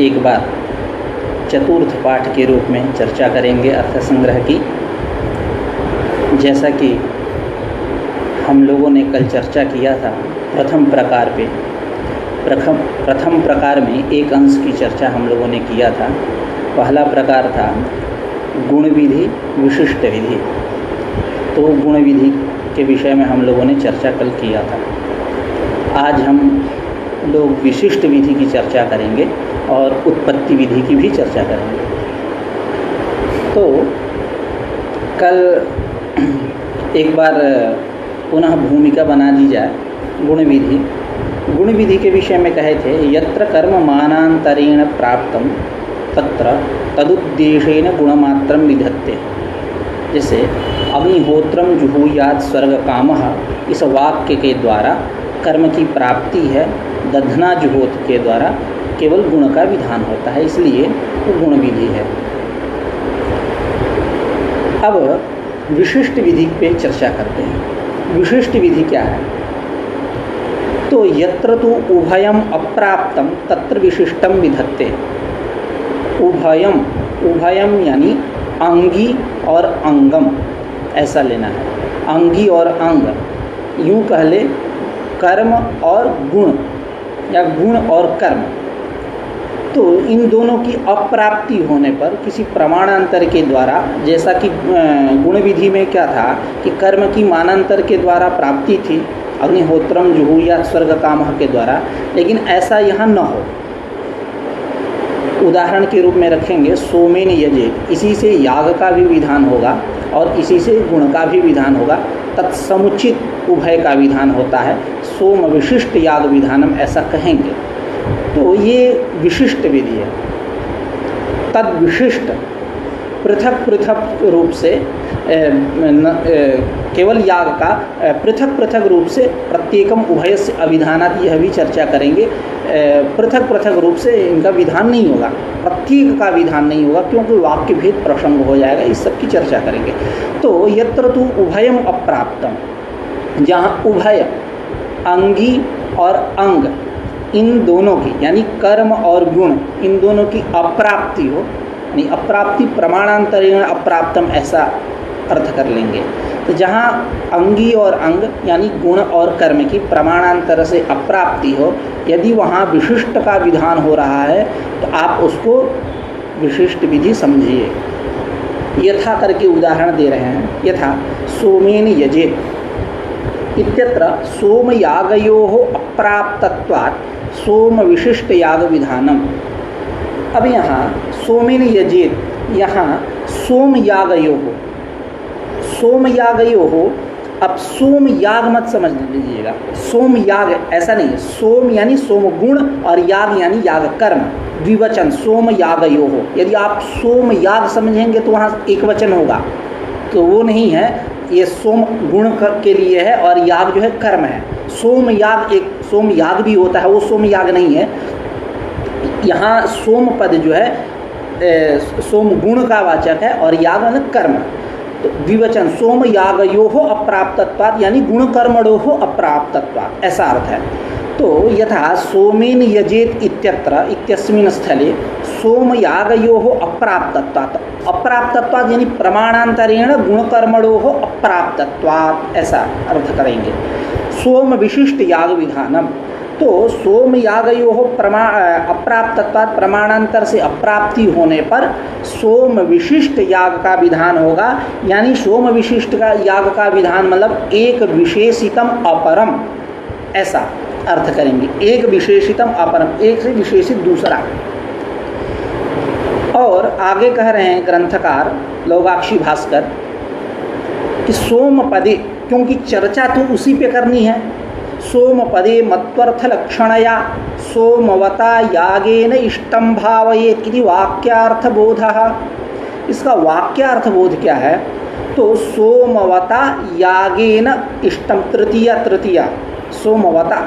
एक बार चतुर्थ पाठ के रूप में चर्चा करेंगे अर्थ संग्रह की। जैसा कि हम लोगों ने कल चर्चा किया था प्रथम प्रकार पे, प्रथम प्रकार में एक अंश की चर्चा हम लोगों ने किया था। पहला प्रकार था गुण विधि विशिष्ट विधि। तो गुण विधि के विषय में हम लोगों ने चर्चा कल किया था। आज हम लोग विशिष्ट विधि की चर्चा करेंगे और उत्पत्ति विधि की भी चर्चा करेंगे। तो कल एक बार पुनः भूमिका बना दी जाए। गुण विधि के विषय में कहे थे, यत्र कर्म मानांतरेण प्राप्तम तत्र तदुद्देशेन गुणमात्रम विधत्ते। जैसे अग्निहोत्रम जुहुयात् स्वर्ग कामः, इस वाक्य के द्वारा कर्म की प्राप्ति है। दधना जुहोत के द्वारा केवल गुण का विधान होता है, इसलिए वो गुण विधि है। अब विशिष्ट विधि पे चर्चा करते हैं। विशिष्ट विधि क्या है? तो यत्र तु उभयम अप्राप्तम तत्र विशिष्टम विधत्ते। उभयम यानी अंगी और अंगम, ऐसा लेना है। अंगी और अंग, यूँ कह ले कर्म और गुण या गुण और कर्म। तो इन दोनों की अप्राप्ति होने पर किसी प्रमाणांतर के द्वारा, जैसा कि गुण विधि में क्या था कि कर्म की मानांतर के द्वारा प्राप्ति थी, अग्निहोत्रम जुहुयात् स्वर्ग कामः के द्वारा, लेकिन ऐसा यहाँ न हो। उदाहरण के रूप में रखेंगे सोमेन यजेत, इसी से याग का भी विधान होगा और इसी से गुण का भी विधान होगा। तत्समुचित उभय का विधान होता है, सोम विशिष्ट याग विधानम, ऐसा कहेंगे। तो ये विशिष्ट विधि है। तद विशिष्ट पृथक पृथक रूप से केवल याग का पृथक पृथक रूप से प्रत्येकम उभय से अविधानात्, यह भी चर्चा करेंगे। पृथक पृथक रूप से इनका विधान नहीं होगा, प्रत्येक का विधान नहीं होगा, क्योंकि वाक्य भेद प्रसंग हो जाएगा। इस सब की चर्चा करेंगे। तो यत्र तु उभयम अप्राप्तम, जहाँ उभय अंगी और अंग इन दोनों की यानी कर्म और गुण इन दोनों की अप्राप्ति हो, यानी अप्राप्ति प्रमाणांतरेण अप्राप्तम, ऐसा अर्थ कर लेंगे। तो जहाँ अंगी और अंग यानी गुण और कर्म की प्रमाणांतर से अप्राप्ति हो, यदि वहाँ विशिष्ट का विधान हो रहा है तो आप उसको विशिष्ट विधि समझिए। यथा करके उदाहरण दे रहे हैं। यथा सोमेन यजेत इत्यत्र सोमयागयोः अप्राप्तत्वात् सोम विशिष्ट याग विधानम। अब यहाँ सोमेन यजेत, यहाँ सोम यागयोः, अब सोम याग मत समझ लीजिएगा। सोम याग ऐसा नहीं है। सोम यानी सोम गुण और याग यानी याग कर्म, द्विवचन सोम यागयोः। यदि आप सोम याग समझेंगे तो वहाँ एक वचन होगा, तो वो नहीं है। ये सोम गुण के लिए है और याग जो है कर्म है। सोम याग, एक सोम याग भी होता है, वो सोम याग नहीं है। यहाँ सोम पद जो है सोम गुण का वाचक है और याग मतलब कर्म। तो द्विवचन सोम यागयोः अप्राप्तत्वात्, यानी गुण कर्मणोः अप्राप्तत्वात्, ऐसा अर्थ है। तो यथा सोमेन यजेत इत्यत्र इत्यस्मिन् स्थले सोम यागयोः अप्राप्तत्वात्, अप्राप्तत्वात् यानी प्रमाणांतरेण गुणकर्मणोः अप्राप्तत्वात्, ऐसा अर्थ करेंगे। सोम विशिष्ट याग विधानम, तो सोम यागयोः अप्राप्तत्वात् प्रमाणांतर से अप्राप्ति होने पर सोम विशिष्ट याग का विधान होगा। यानी सोम विशिष्ट का याग का विधान मतलब एक विशेषितम अपरम, ऐसा अर्थ करेंगे। एक विशेषितम अपरम, एक से विशेषित दूसरा। और आगे कह रहे हैं ग्रंथकार लोगाक्षी भास्कर कि सोम पदे, क्योंकि चर्चा तो उसी पे करनी है। सोम पदे मत्वर्थ लक्षणया सोमवता यागेन इष्टम भावयेत् इति वाक्यार्थ बोधः। इसका वाक्यार्थ बोध क्या है? तो सोमवता यागेन इष्टम, तृतीया सोमवता,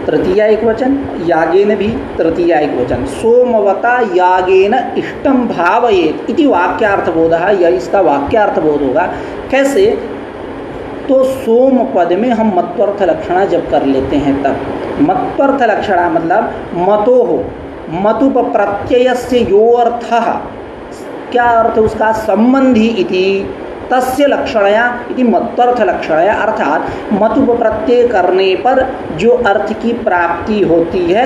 तृतीया एक वचन, यागेन भी तृतीया एक वचन। सोमवता यागेन इष्टम भावयेत् इति वाक्यार्थ बोधः, यह इसका वाक्यार्थ बोध होगा। कैसे? तो सोम पद में हम मत्वर्थ लक्षणा जब कर लेते हैं तब। मत्वर्थ लक्षणा मतलब मतो हो, मतुप प्रत्ययस्य यो अर्थः, क्या अर्थ उसका, संबंधी इति तस्य लक्षणया इति मत्वर्थ लक्षणया, अर्थात मतुप प्रत्यय करने पर जो अर्थ की प्राप्ति होती है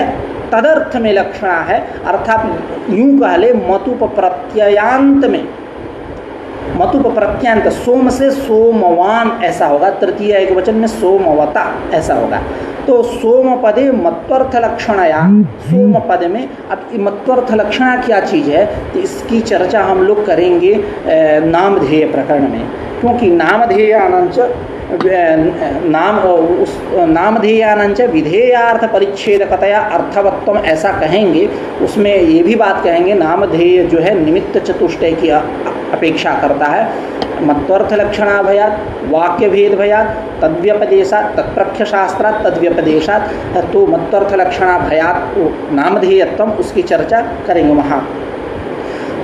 तदर्थ में लक्षणा है। अर्थात यूं कह ले मतुप प्रत्ययांत में, मतुप प्रत्यांत सोम से सोमवान ऐसा होगा, तृतीय एक वचन में सोमवता ऐसा होगा। तो सोम पदे मत्वर्थ लक्षणया, सोम पद में, अब मत्वर्थ लक्षणा क्या चीज़ है तो इसकी चर्चा हम लोग करेंगे नामधेय प्रकरण में, क्योंकि नामधेयानांच नामधेयानांच विधेयार्थ परिच्छेदकतया अर्थवत्वम ऐसा कहेंगे। उसमें ये भी बात कहेंगे नामधेय जो है निमित्त चतुष्टय की अपेक्षा करता है। मत्वर्थ लक्षणा भयात, वाक्य भेद भयात, तद्व्यपदेशात, तत्प्रख्य शास्त्रात तद्व्यपदेशात, तो मत्वर्थ लक्षणा भयात नामधेयत्वम, उसकी चर्चा करेंगे वहाँ।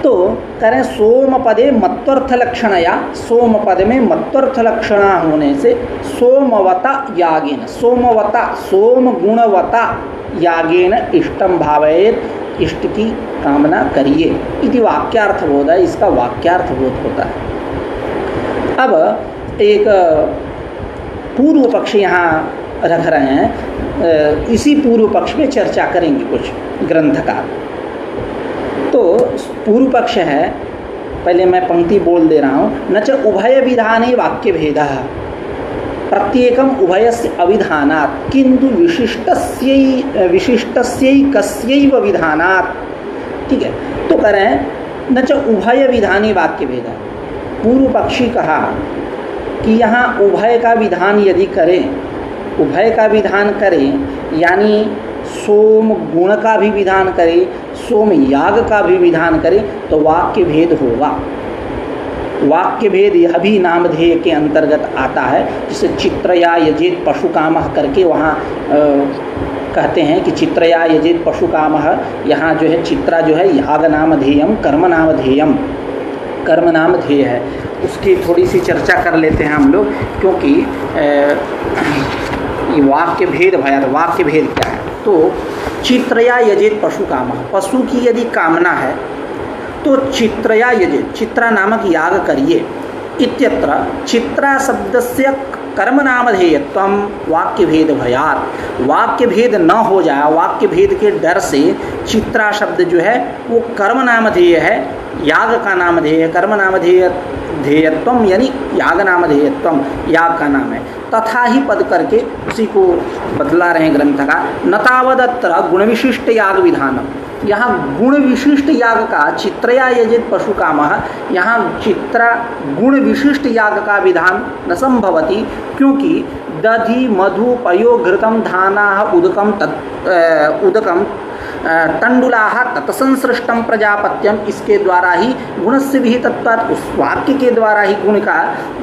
तो करें सोम पदे मत्वर्थ लक्षणया, सोम पद में मत्वर्थ लक्षणा होने से सोमवता यागेन, सोमवता सोम गुणवता यागेन इष्टम भावयेत, इष्ट की कामना करिए इति वाक्यार्थबोध है, इसका वाक्यार्थबोध होता है। अब एक पूर्व पक्ष यहाँ रख रहे हैं, इसी पूर्व पक्ष में चर्चा करेंगे कुछ ग्रंथकार। तो पूर्व पक्ष है, पहले मैं पंक्ति बोल दे रहा हूँ, न च उभय विधाने वाक्य भेदः प्रत्येकम उभयस्य अविधानात् किंतु विशिष्टस्यैकस्यैव विधानात्। ठीक है, तो करें न च उभय विधाने वाक्य भेदः, पूर्व पक्षी कहा कि यहाँ उभय का विधान यदि करें, उभय का विधान करें यानी सोम गुण का भी विधान करें, सोम याग का भी विधान करें तो वाक्य भेद होगा। वाक्य भेद यह भी नामधेय के अंतर्गत आता है, जिसे चित्रया यजेत पशु कामः करके वहाँ कहते हैं कि चित्रया यजेत पशु कामः, यहाँ जो है चित्रा जो है याग नामधेयम कर्म नामधेयम, कर्म नामधेय है। उसकी थोड़ी सी चर्चा कर लेते हैं हम लोग, क्योंकि वाक्य भेद भया, वाक्य भेद क्या है। तो चित्रया यजेत पशु कामः, पशु की यदि कामना है तो चित्रया यजेत, चित्रा नामक याग करिए। इत्यत्र चित्रा शब्दस्य कर्म नामधेयत्वम वाक्य भेद भयात्, वाक्य भेद न हो जाए, वाक्य भेद के डर से चित्रा शब्द जो है वो कर्म नामधेय है, याग का नामधेय है, कर्म नामधेय ध्येयत्वम यानी याग नामधेयत्वम, याग का नाम है। तथा ही पद करके उसी को बदला रहे ग्रंथकार, नतावदत्र गुण विशिष्ट याग विधानम, यहाँ गुण विशिष्ट याग का चित्रया यजित पशु कामः, यहाँ चित्रा गुण विशिष्ट याग का विधान न संभवती, क्योंकि दधि मधु पयो घृतम धाना उदकम तंडुलाह तत्संसृष्टम प्रजापत्यम, इसके द्वारा ही गुण से भी तत्पात, उस वाक्य के द्वारा ही गुण का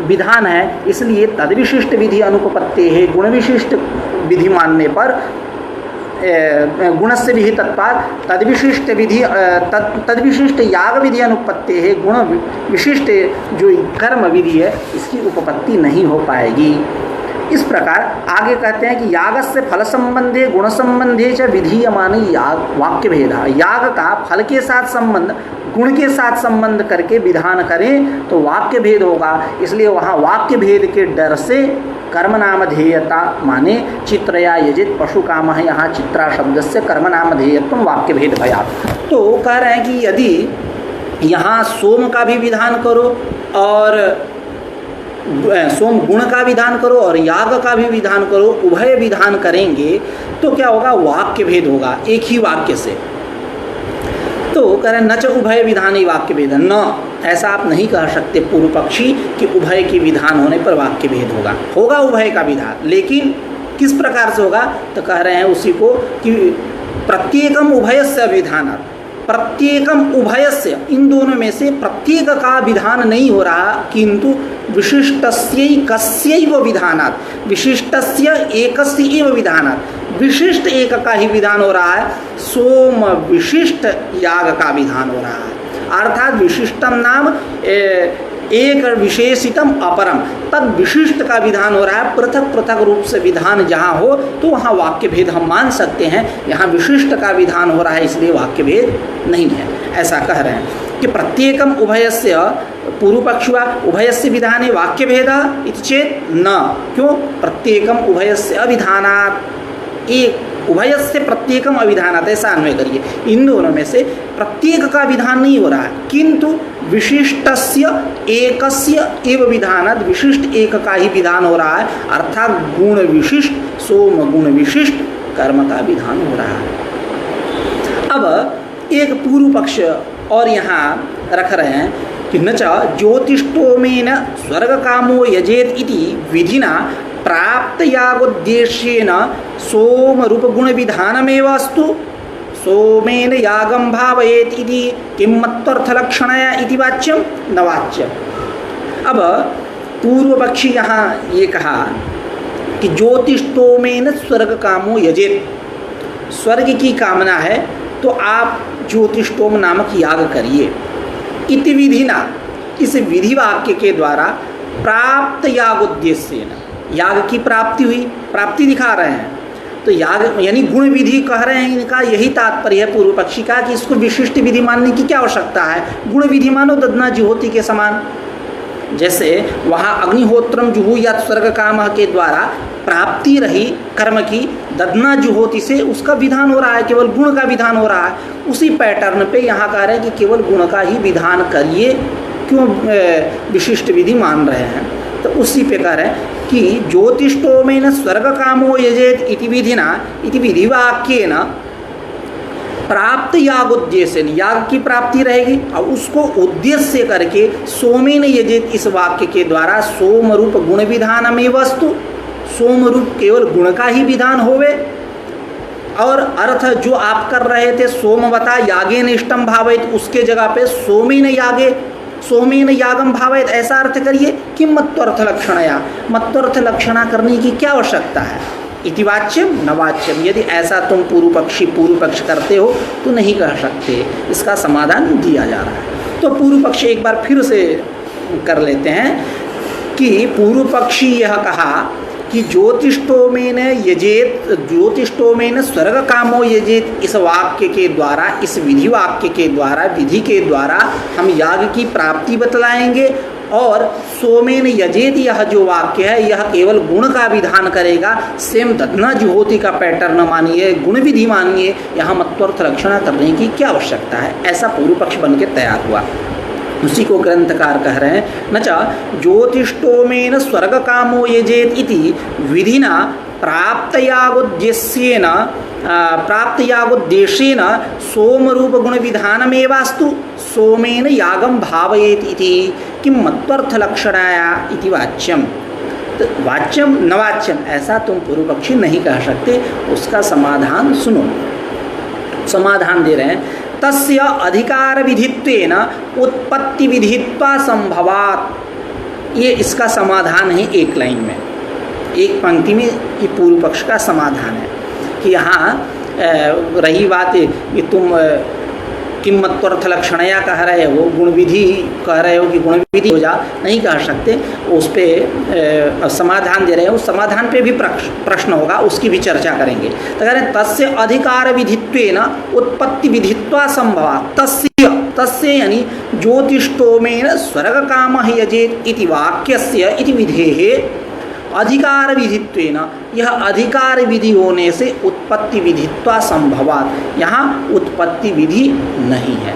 विधान है, इसलिए तद्विशिष्ट विधि अनुपपत्ति है। गुण विशिष्ट विधि मानने पर गुण से भी तत्पात तद्विशिष्ट विधि तद्विशिष्ट याग विधि अनुपत्ति है, गुण विशिष्ट जो कर्म विधि है इसकी उपपत्ति नहीं हो पाएगी। इस प्रकार आगे कहते हैं कि यागस्य फल संबंधे गुण संबंधे च विधीयमाने याग वाक्य भेदा, याग का फल के साथ संबंध गुण के साथ संबंध करके विधान करें तो वाक्य भेद होगा, इसलिए वहाँ वाक्य भेद के डर से कर्म नामधेयता माने चित्रया यजित पशु काम है, यहाँ चित्रा शब्द से कर्म नामधेयत्व वाक्य भेद भया। तो कह रहे हैं कि यदि यहाँ सोम का भी विधान करो और सोम गुण का विधान करो और याग का भी विधान करो, उभय विधान करेंगे तो क्या होगा, वाक्य भेद होगा एक ही वाक्य से। तो कह रहे न च उभय विधान ही वाक्य भेद, न ऐसा आप नहीं कह सकते पूर्व पक्षी कि उभय की विधान होने पर वाक्य भेद होगा, होगा उभय का विधान, लेकिन किस प्रकार से होगा, तो कह रहे हैं उसी को कि प्रत्येकम उभयस्य विधानात्, प्रत्येकम उभयस्य, इन दोनों में से प्रत्येक का विधान नहीं हो रहा, किंतु विशिष्टस्यैकस्यैव विधानात्, विशिष्टस्य एकस्य एव विधानात्, विशिष्ट एक का ही विधान हो रहा है, सोम विशिष्ट याग का विधान हो रहा है। अर्थात विशिष्टम नाम एक विशेषितम अपरम, तब विशिष्ट का विधान हो रहा है। पृथक पृथक रूप से विधान जहाँ हो तो वहाँ वाक्य भेद हम मान सकते हैं, यहाँ विशिष्ट का विधान हो रहा है इसलिए वाक्य भेद नहीं है। ऐसा कह रहे हैं कि प्रत्येकम उभयस्य, पूर्व पक्ष हुआ, उभयस्य विधाने वाक्य भेद इति चेत न, क्यों? प्रत्येकम उभयस्य अविधानात्, एक उभयस्य प्रत्येकम अविधानात्, ऐसा अन्वय करिए। इन दोनों में से प्रत्येक का विधान नहीं हो रहा है, किंतु विशिष्टस्य एकस्य एव विधानात्, विशिष्ट एक का ही विधान हो रहा है, अर्थात गुण विशिष्ट, सोम गुण विशिष्ट कर्म का विधान हो रहा है। अब एक पूर्व पक्ष और यहाँ रख रहे हैं कि न च ज्योतिष्टोमेन स्वर्ग कामो यजेत इति विधिना प्राप्त यागोद्देश्येन सोम रूप गुण विधानमेव अस्तु, सोमेन यागम भावयेत इति किं मत्वर्थलक्षणया इति वाच्यम न वाच्यम। अब पूर्व पक्षी यहाँ ये कहा कि ज्योतिष्टोमेन स्वर्ग कामो यजेत, स्वर्ग की कामना है तो आप ज्योतिष्टोम नामक याग करिए। इति विधिना, इस विधि वाक्य के द्वारा प्राप्त यागोद्देश्येन, याग की प्राप्ति हुई, प्राप्ति दिखा रहे हैं। तो याग यानी गुण विधि कह रहे हैं, इनका यही तात्पर्य है पूर्व पक्षी का कि इसको विशिष्ट विधि मानने की क्या आवश्यकता है, गुण विधि मानो ददना जुहोति के समान। जैसे वहाँ अग्निहोत्रम जुहुयात स्वर्ग काम के द्वारा प्राप्ति रही कर्म की, ददना जुहोति से उसका विधान हो रहा है, केवल गुण का विधान हो रहा है। उसी पैटर्न पे यहाँ कह रहे हैं कि केवल गुण का ही विधान करिए, क्यों विशिष्ट विधि मान रहे हैं। तो उसी पे कह रहे हैं कि ज्योतिष्टोमेन स्वर्ग कामो यजेत इति विधिना, इति विधिवाक्येन प्राप्त यागोद्देश्य, याग की प्राप्ति रहेगी और उसको उद्देश्य करके सोमेन यजेत, इस वाक्य के द्वारा सोम रूप गुण विधान में वस्तु, सोम रूप केवल गुण का ही विधान होवे। और अर्थ जो आप कर रहे थे सोमवता यागेन इष्टम भावयत, उसके जगह पे सोमेन यागे, सोमेन यागम भावयत, ऐसा अर्थ करिए। किम मत्वर्थ लक्षणया, मत्वर्थ लक्षणा करने की क्या आवश्यकता है। इति वाच्यम न वाच्यम, यदि ऐसा तुम पूर्व पक्ष करते हो तो नहीं कह सकते, इसका समाधान दिया जा रहा है। तो पूर्व पक्ष एक बार फिर से कर लेते हैं कि पूर्व पक्षी यह कहा कि ज्योतिष्टोमेन यजेत, ज्योतिष्टोमेन स्वर्ग कामो यजेत, इस वाक्य के द्वारा, इस विधि वाक्य के द्वारा, विधि के द्वारा हम याग की प्राप्ति बतलाएंगे। और सोमेन यजेत, यह जो वाक्य है यह केवल गुण का विधान करेगा। सेम ददना जुहोति का पैटर्न मानिए, गुण विधि मानिए, यहाँ मत्वर्थ लक्षणा करने की क्या आवश्यकता है। ऐसा पूर्व पक्ष बन के तैयार हुआ। उसी को ग्रंथकार कह रहे हैं, न च ज्योतिष्टोमेन स्वर्ग कामो यजेत इति विधिना प्राप्त यागोद्देश्येन सोम रूप गुण विधानमेवास्तु सोमेन यागम भावयेत इति किं मत्वर्थ लक्षणाया इति वाच्यम। तो वाच्यम न वाच्यम, ऐसा तुम पूर्व पक्षी नहीं कह सकते। उसका समाधान सुनो, समाधान दे रहे हैं। तस्य अधिकार विधित्वेन उत्पत्ति विधित्वा संभवात्, ये इसका समाधान है एक लाइन में, एक पंक्ति में। ये पूर्व पक्ष का समाधान है कि यहाँ रही बात कि तुम किम मत्वर्थ लक्षणया कह रहे हो, गुण विधि कह रहे हो कि गुण विधि हो जा, नहीं कह सकते। उस पर समाधान दे रहे हो, उस समाधान पे भी प्रश्न होगा, उसकी भी चर्चा करेंगे। तो कह रहे हैं तस्य अधिकार विधित्वेन उत्पत्ति विधित्वा संभवात्, तस्य यानी ज्योतिष्टोमेन स्वर्ग कामः यजेत इति वाक्यस्य इति विधेः अधिकार विधित्वेन, यह अधिकार विधि होने से उत्पत्ति विधित्वा संभवात्, यहाँ उत्पत्ति विधि नहीं है।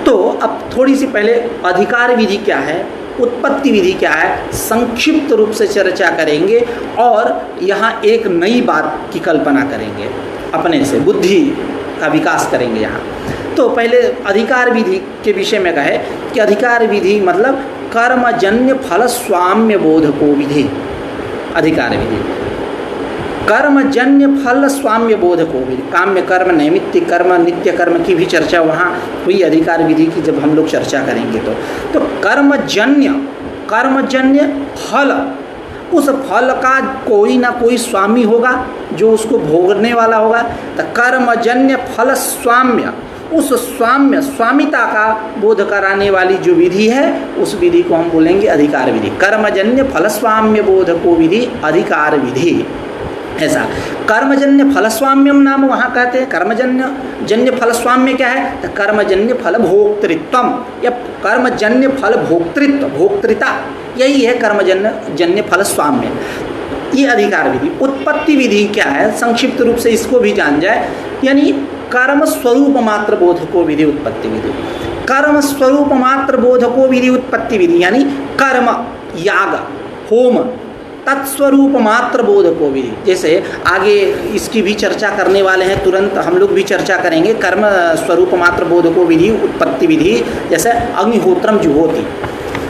तो अब थोड़ी सी पहले अधिकार विधि क्या है, उत्पत्ति विधि क्या है, संक्षिप्त रूप से चर्चा करेंगे और यहाँ एक नई बात की कल्पना करेंगे, अपने से बुद्धि का विकास करेंगे यहाँ। तो पहले अधिकार विधि के विषय में कहे कि अधिकार विधि मतलब कर्मजन्य फल स्वाम्य बोधको विधि। अधिकार विधि कर्मजन्य फल स्वाम्य बोधको विधि, काम्य कर्म, नैमित्तिक कर्म, नित्य कर्म की भी चर्चा वहाँ हुई अधिकार विधि की जब हम लोग चर्चा करेंगे। तो कर्मजन्य फल, उस फल का कोई ना कोई स्वामी होगा जो उसको भोगने वाला होगा। तो कर्मजन्य फल स्वाम्य, उस स्वामिता का बोध कराने वाली जो विधि है उस विधि को हम बोलेंगे अधिकार विधि। कर्मजन्य फलस्वाम्य बोध को विधि अधिकार विधि। ऐसा कर्मजन्य फलस्वाम्यम नाम वहाँ कहते हैं। कर्मजन्य फलस्वाम्य क्या है? तो कर्मजन्य फल भोक्तृत्वम या कर्मजन्य फल भोक्तृता, यही है कर्मजन्य फलस्वाम्य। ये अधिकार विधि। उत्पत्ति विधि क्या है? संक्षिप्त रूप से इसको भी जान जाए, यानी कर्म स्वरूप मात्र बोध को विधि उत्पत्ति विधि। कर्म स्वरूप मात्र बोध को विधि उत्पत्ति विधि, यानी कर्म याग होम तत्स्वरूप मात्र बोध को विधि। जैसे आगे इसकी भी चर्चा करने वाले हैं, तुरंत हम लोग भी चर्चा करेंगे। कर्म स्वरूप मात्र बोध को विधि उत्पत्ति विधि, जैसे अग्निहोत्रम जुहोति,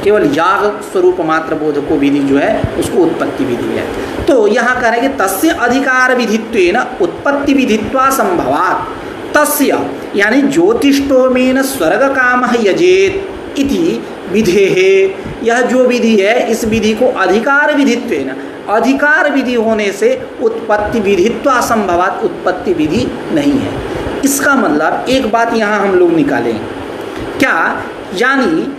केवल याग स्वरूप मात्र बोध को विधि जो है उसको उत्पत्ति विधि है। तो यहाँ करेंगे तस्य अधिकार विधित्वेन उत्पत्ति विधित्वा संभवात्। तस्य यानी ज्योतिष्टोमेन स्वर्ग कामः यजेत इति विधेः, यह जो विधि है इस विधि को अधिकार विधित्वेन, अधिकार विधि होने से उत्पत्ति विधित्वा संभवात्, उत्पत्ति विधि नहीं है। इसका मतलब एक बात यहाँ हम लोग निकालें क्या, यानी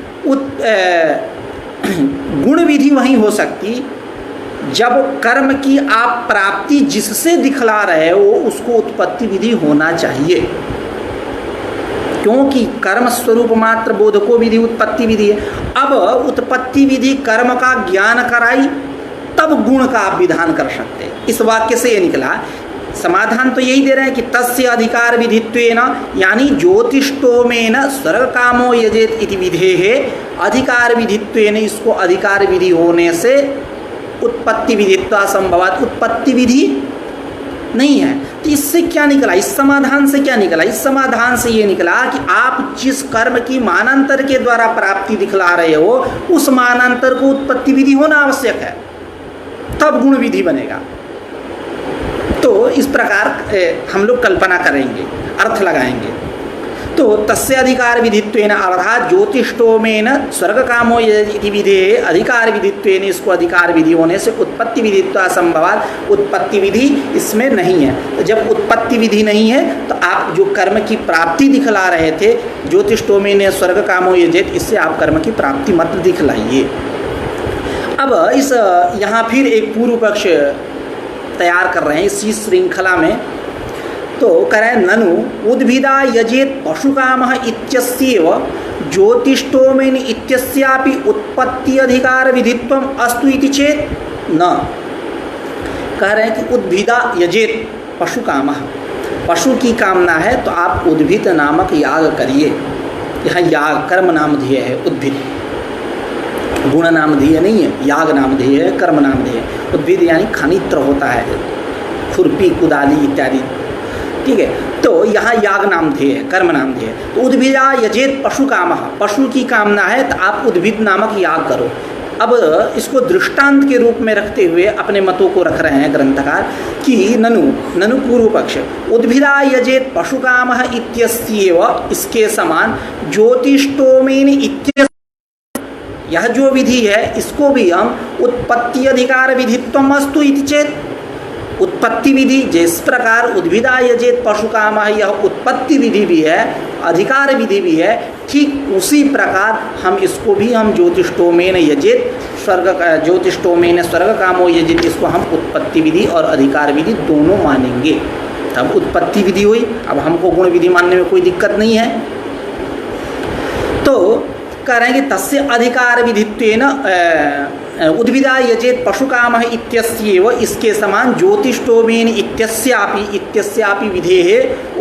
गुण विधि वहीं हो सकती जब कर्म की आप प्राप्ति जिससे दिखला रहे हो उसको उत्पत्ति विधि होना चाहिए, क्योंकि कर्म स्वरूप मात्र बोध को विधि उत्पत्ति विधि है। अब उत्पत्ति विधि कर्म का ज्ञान कराई तब गुण का आप विधान कर सकते हैं। इस वाक्य से ये निकला, समाधान तो यही दे रहे हैं कि तस्य अधिकार विधित्वेन, यानी ज्योतिष्टोमेन स्वर्ग कामो यजेत इति विधेः, अधिकार विधित्वेन, इसको अधिकार विधि होने से उत्पत्ति विधित्वा संभवात्, उत्पत्ति विधि नहीं है। तो इससे क्या निकला, इस समाधान से क्या निकला? इस समाधान से ये निकला कि आप जिस कर्म की मानांतर के द्वारा प्राप्ति दिखला रहे हो उस मानांतर को उत्पत्ति विधि होना आवश्यक है, तब गुण विधि बनेगा। तो इस प्रकार हम लोग कल्पना करेंगे, अर्थ लगाएंगे। तो तस्य अधिकार विधित्वेन अर्थात ज्योतिष्टोमेन स्वर्ग कामो इति विधेः, अधिकार विधित्वेन, इसको अधिकार विधि होने से उत्पत्ति विधित्वा संभवात्, उत्पत्ति विधि इसमें नहीं है। तो जब उत्पत्ति विधि नहीं है तो आप जो कर्म की प्राप्ति दिखला रहे थे, ज्योतिष्टोमेन स्वर्ग कामो यजेत, इससे आप कर्म की प्राप्ति मत दिखलाइए। अब इस यहाँ फिर एक पूर्व पक्ष तैयार कर रहे हैं इसी श्रृंखला में। तो कह रहे हैं ननु उद्भिदा यजेत पशुकामः इत्यस्यैव ज्योतिष्टोमेन इत्यस्यापि उत्पत्ति अधिकार विधित्वम अस्तु इति चेत न। कह रहे हैं कि उद्भिदा यजेत पशुकामः, पशु की कामना है तो आप उद्भिद नामक याग करिए। यहाँ याग कर्म नामधेय है, उद्भिद गुण नामधेय नहीं है, याग नामधेय है, कर्म नामधेय है। उद्भिद यानी खनित्र होता है, खुरपी कुदाली इत्यादि, ठीक है। तो यहाँ याग नामधेय है, कर्म नामधेय है। तो उद्भिदा यजेत पशु कामः, पशु की कामना है तो आप उद्भिद नामक याग करो। अब इसको दृष्टांत के रूप में रखते हुए अपने मतों को रख रहे हैं ग्रंथकार कि ननु पूर्व पक्ष उद्भिदा यजेत पशु कामः इत्यस्यैव, इसके समान ज्योतिष्टोमेन इत्य, यह जो विधि है इसको भी हम उत्पत्ति अधिकार विधित्वम अस्तु इति चेत, उत्पत्ति विधि जिस प्रकार उद्भिदा यजेत पशु कामः यह उत्पत्ति विधि भी है, अधिकार विधि भी है, ठीक उसी प्रकार हम इसको भी हम ज्योतिष्टोमेन यजेत ज्योतिष्टोमेन स्वर्ग कामो यजेत, इसको हम उत्पत्ति विधि और अधिकार विधि दोनों मानेंगे। तब उत्पत्ति विधि हुई, अब हमको गुण विधि मानने में कोई दिक्कत नहीं है। तो कह रहे हैं कि तस्य अधिकार विधित्वेन उद्भिदा यजेत पशुकामः इत्यस्यैव, इसके समान ज्योतिष्टोमेन इत्यस्यापि विधेः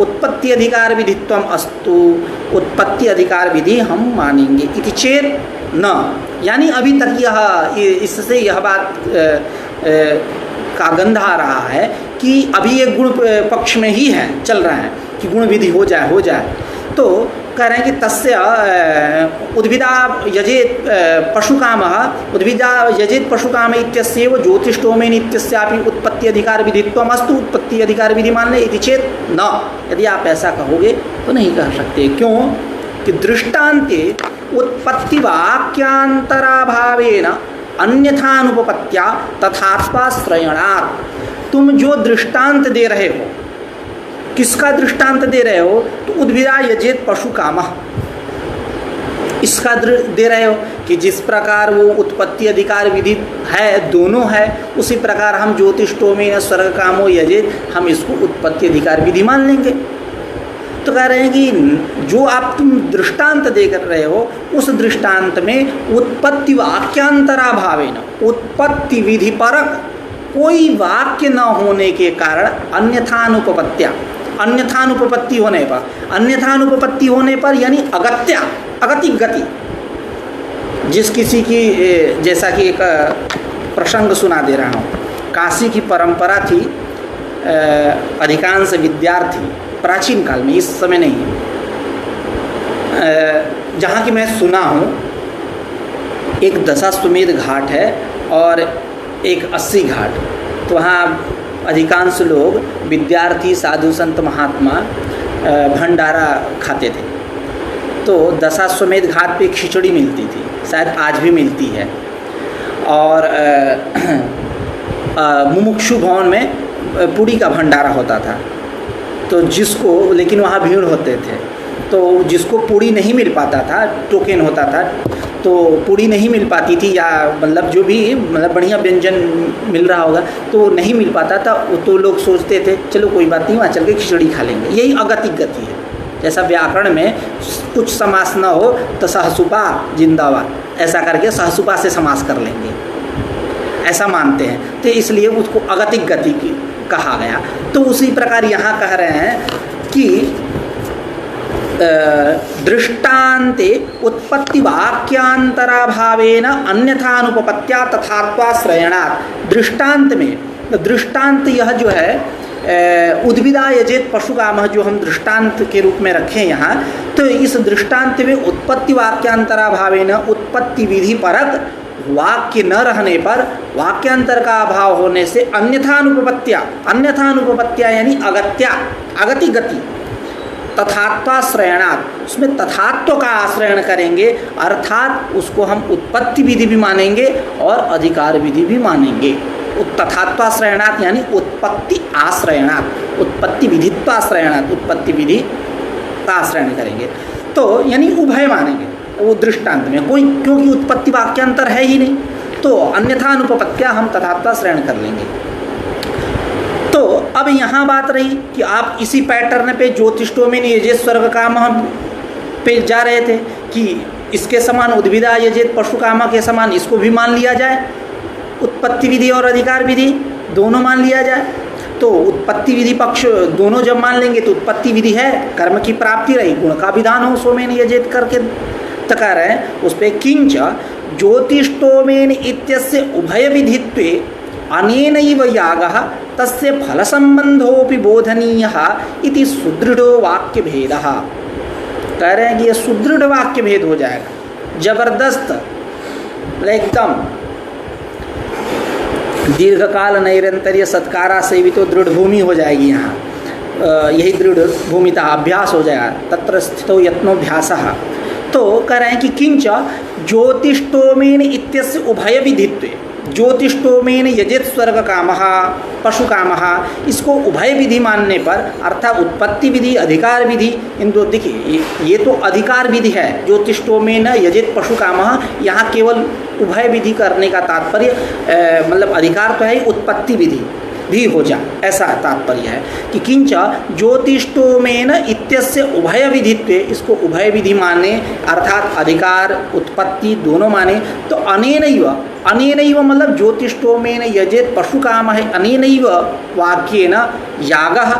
उत्पत्ति अधिकार विधित्वम अस्तु, उत्पत्ति अधिकार विधि हम मानेंगे। इति चेत न, यानी अभी तक इससे यह बात का गंध आ रहा है कि अभी ये गुण पक्ष में ही है, चल रहा है कि गुण विधि हो जाए। तो कह रहे हैं कि तस्य उद्भिदा यजेत पशुकामः, उद्भिदा यजेत पशुकाम इत्यस्यैव ज्योतिष्टोमेन इत्यस्यापि उत्पत्ति अधिकार विधित्वम अस्तु, उत्पत्ति अधिकार विधि मान ले। इति चेत न, यदि आप ऐसा कहोगे तो नहीं कह सकते। क्यों कि दृष्टान्ते उत्पत्ति वाक्यांतराभावेन अन्यथानुपपत्त्या तथात्वाश्रयणात्, तुम जो दृष्टांत दे रहे हो किसका दृष्टांत दे रहे हो? तो उद्भिदा यजेत पशु कामः, इसका दे रहे हो कि जिस प्रकार वो उत्पत्ति अधिकार विधि है, दोनों है, उसी प्रकार हम ज्योतिष्टोमेन स्वर्ग कामो यजेत, हम इसको उत्पत्ति अधिकार विधि मान लेंगे। तो कह रहे हैं कि जो आप तुम दृष्टांत दे कर रहे हो, उस दृष्टांत में उत्पत्ति वाक्यांतरा भावेन, उत्पत्ति विधि परक कोई वाक्य न होने के कारण अन्यथानुपपत्त्या, अन्यथानुपपत्ति होने पर, अन्यथानुपपत्ति होने पर यानी अगत्या, अगतिक गति, जिस किसी की, जैसा कि एक प्रसंग सुना दे रहा हूँ। काशी की परंपरा थी, अधिकांश विद्यार्थी प्राचीन काल में, इस समय नहीं, जहाँ की मैं सुना हूँ, एक दशाश्वमेध घाट है और एक 80 घाट। तो वहाँ अधिकांश लोग विद्यार्थी, साधु संत महात्मा भंडारा खाते थे। तो दशाश्वमेध घाट पे खिचड़ी मिलती थी, शायद आज भी मिलती है। और मुमुक्षु भवन में पूड़ी का भंडारा होता था। तो जिसको, लेकिन वहाँ भीड़ होते थे, तो जिसको पूड़ी नहीं मिल पाता था, टोकन होता था, तो पूड़ी नहीं मिल पाती थी, या मतलब जो भी मतलब बढ़िया व्यंजन मिल रहा होगा तो नहीं मिल पाता था, तो लोग सोचते थे चलो कोई बात नहीं, वहाँ चल के खिचड़ी खा लेंगे। यही अगतिक गति है। जैसा व्याकरण में कुछ समास न हो तो सहसुपा जिंदाबाद, ऐसा करके सहसुपा से समास कर लेंगे, ऐसा मानते हैं। तो इसलिए उसको अगतिक गति की कहा गया। तो उसी प्रकार यहाँ कह रहे हैं कि दृष्टान्ते उत्पत्ति वाक्यांतरा भावेन अन्यथानुपपत्त्या तथात्वाश्रयणात्। दृष्टांत में, दृष्टांत यह जो है उद्भिदा यजेत पशु कामः, जो हम दृष्टांत के रूप में रखें यहाँ, तो इस दृष्टांत में उत्पत्ति वाक्यांतरा भावेन, उत्पत्ति विधि परक वाक्य न रहने पर, वाक्यांतर का अभाव होने से अन्यथानुपपत्त्या, अन्यथानुपपत्त्या यानी अगत्या, अगति गति, तथात्वाश्रयणात्, उसमें तथात्व का आश्रयण करेंगे, अर्थात उसको हम उत्पत्ति विधि भी मानेंगे और अधिकार विधि भी मानेंगे। तथात्वाश्रयणात् यानी उत्पत्ति आश्रयणात्, उत्पत्ति विधित्वाश्रयणात्, उत्पत्ति विधि का आश्रयण करेंगे। तो यानी उभय मानेंगे वो दृष्टांत में, कोई, क्योंकि उत्पत्ति वाक्यांतर है ही नहीं, तो अन्यथा अनुपपत्त्या हम तथात्वाश्रयण कर लेंगे। तो अब यहाँ बात रही कि आप इसी पैटर्न पे ज्योतिष्टोमेन यजेत स्वर्ग कामः पे जा रहे थे कि इसके समान उद्भिदा यजेत पशु कामः के समान इसको भी मान लिया जाए, उत्पत्ति विधि और अधिकार विधि दोनों मान लिया जाए। तो उत्पत्ति विधि पक्ष दोनों जब मान लेंगे तो उत्पत्ति विधि है, कर्म की प्राप्ति रही, गुण का विधान हो सोमेन यजेत करके तका रहे उस पर। किंच ज्योतिष्टोमेन इत्यस्य उभय विधित्वे अनेनैव यागः तस्य फल संबंधोपि बोधनीयः इति सुदृढ़ो वाक्य भेदः। कह रहे हैं कि यह सुदृढ़ वाक्य भेद हो जाएगा, जबरदस्त, एकदम दीर्घकाल नैरंतर्य सत्कारा सेवितो दृढ़ भूमि हो जाएगी यहाँ। यही दृढ़ भूमिता अभ्यास हो जाएगा, तत्र स्थितो यत्नोभ्यासः। तो कह रहे हैं कि किंच ज्योतिष्टोमेन इत्यस्य उभय विधित्वे, ज्योतिष्टोमेन यजेत स्वर्ग कामः पशु कामः, इसको उभय विधि मानने पर, अर्थात उत्पत्ति विधि अधिकार विधि, इन दो, देखिए ये तो अधिकार विधि है, ज्योतिष्टोमेन यजेत पशु कामः, यहाँ केवल उभय विधि करने का तात्पर्य, मतलब अधिकार तो है, उत्पत्ति विधि भी हो जाए, ऐसा तात्पर्य है कि किंच ज्योतिष्टोमेन इत्यस्य उभय विधित्वे, इसको उभय विधि माने, अर्थात अधिकार उत्पत्ति दोनों माने। तो अनेनैव, अनेनैव मतलब ज्योतिष्टोमेन यजेत पशु काम है, अनेनैव वाक्येन यागः,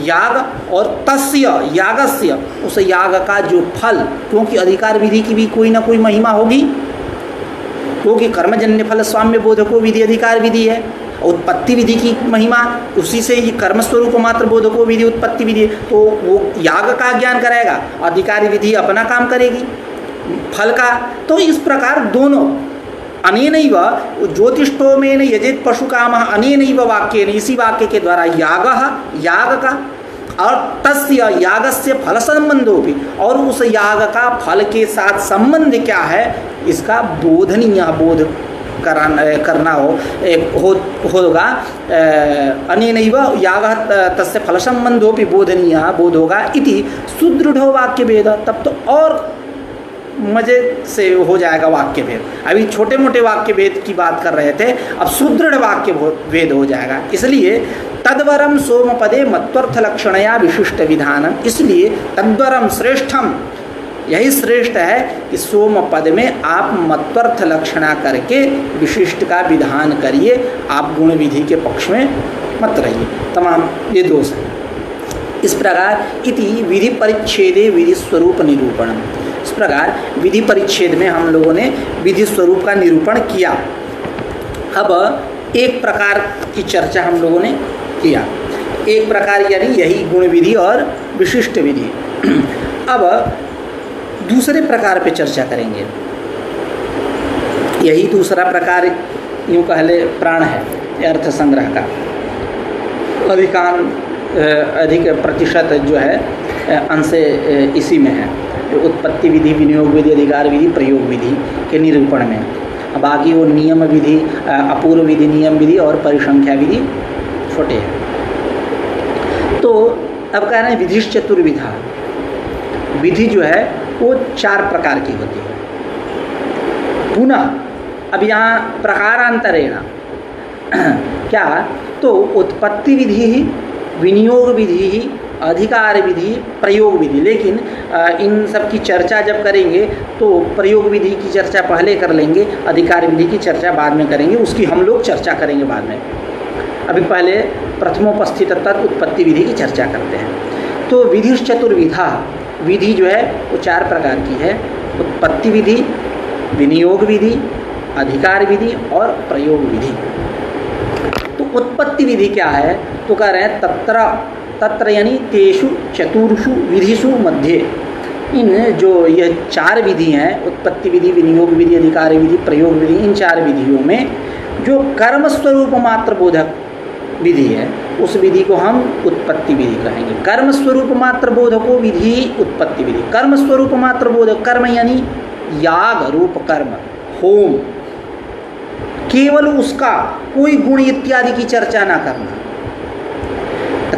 याग और तस्य यागस्य, उस याग का जो फल, क्योंकि अधिकार विधि की भी कोई ना कोई महिमा होगी, क्योंकि कर्मजन्य फल स्वाम्य बोधको विधि अधिकार विधि है, उत्पत्ति विधि की महिमा उसी से ही कर्म स्वरूप मात्र बोधको विधि उत्पत्ति विधि, तो वो याग का ज्ञान कराएगा, अधिकारी विधि अपना काम करेगी फल का। तो इस प्रकार दोनों अनेनैव ज्योतिष्टोमेन यजेत पशु कामः, अनेनैव वाक्येन, इसी वाक्य के द्वारा यागः, याग का, और तस्य यागस्य फल संबंधो भी, और उस याग का फल के साथ संबंध क्या है, इसका बोधनीय, बोध करना होगा। अनेनैव यागः तस्य फलसंबंधोऽपि बोधनीयः बोध होगा इति सुदृढ़ो वाक्य भेद। तब तो और मजे से हो जाएगा वाक्य भेद। अभी छोटे मोटे वाक्य भेद की बात कर रहे थे, अब सुदृढ़ वाक्य भेद हो जाएगा। इसलिए तद्वरम सोमपदे मत्वर्थ लक्षणया विशिष्ट विधानम, इसलिए तद्वरम श्रेष्ठम, यही श्रेष्ठ है कि सोम पद में आप मत्वर्थ लक्षणा करके विशिष्ट का विधान करिए, आप गुण विधि के पक्ष में मत रहिए। तमाम ये दोष है। इस प्रकार इति विधि परिच्छेदे विधि स्वरूप निरूपणम, इस प्रकार विधि परिच्छेद में हम लोगों ने विधि स्वरूप का निरूपण किया। अब एक प्रकार की चर्चा हम लोगों ने किया, एक प्रकार यानी यही गुण विधि और विशिष्ट विधि। अब दूसरे प्रकार पे चर्चा करेंगे। यही दूसरा प्रकार यूँ कह ले प्राण है अर्थ संग्रह का। अधिक प्रतिशत जो है अंश इसी में है, उत्पत्ति विधि, विनियोग विधि, अधिकार विधि, प्रयोग विधि के निरूपण में। बाकी वो नियम विधि, अपूर्व विधि, नियम विधि और परिसंख्या विधि छोटे हैं। तो अब कह रहे हैं विधि चतुर्विधा। विधि जो है वो 4 प्रकार की होती है। पुनः अब यहाँ प्रकारांतरेण क्या, तो उत्पत्ति विधि, विनियोग विधि, अधिकार विधि, प्रयोग विधि। लेकिन इन सब की चर्चा जब करेंगे तो प्रयोग विधि की चर्चा पहले कर लेंगे, अधिकार विधि की चर्चा बाद में करेंगे, उसकी हम लोग चर्चा करेंगे बाद में। अभी पहले प्रथमोपस्थित उत्पत्ति विधि की चर्चा करते हैं। तो विधि चतुर्विधा, विधि जो है वो 4 प्रकार की है। उत्पत्ति विधि, विनियोग विधि, अधिकार विधि और प्रयोग विधि। तो उत्पत्ति विधि क्या है, तो कह रहे हैं तत्र यानी तेषु चतुर्षु विधिषु मध्ये, इन जो ये 4 विधि हैं, उत्पत्ति विधि, विनियोग विधि, अधिकार विधि, प्रयोग विधि, इन 4 विधियों में जो कर्म स्वरूप मात्र बोधक विधि है उस विधि को हम उत्पत्ति विधि कहेंगे। कर्म स्वरूप मात्र बोधको विधि उत्पत्ति विधि। कर्म स्वरूप मात्र बोधक, कर्म यानी याग रूप कर्म, होम, केवल उसका कोई गुण इत्यादि की चर्चा ना करना।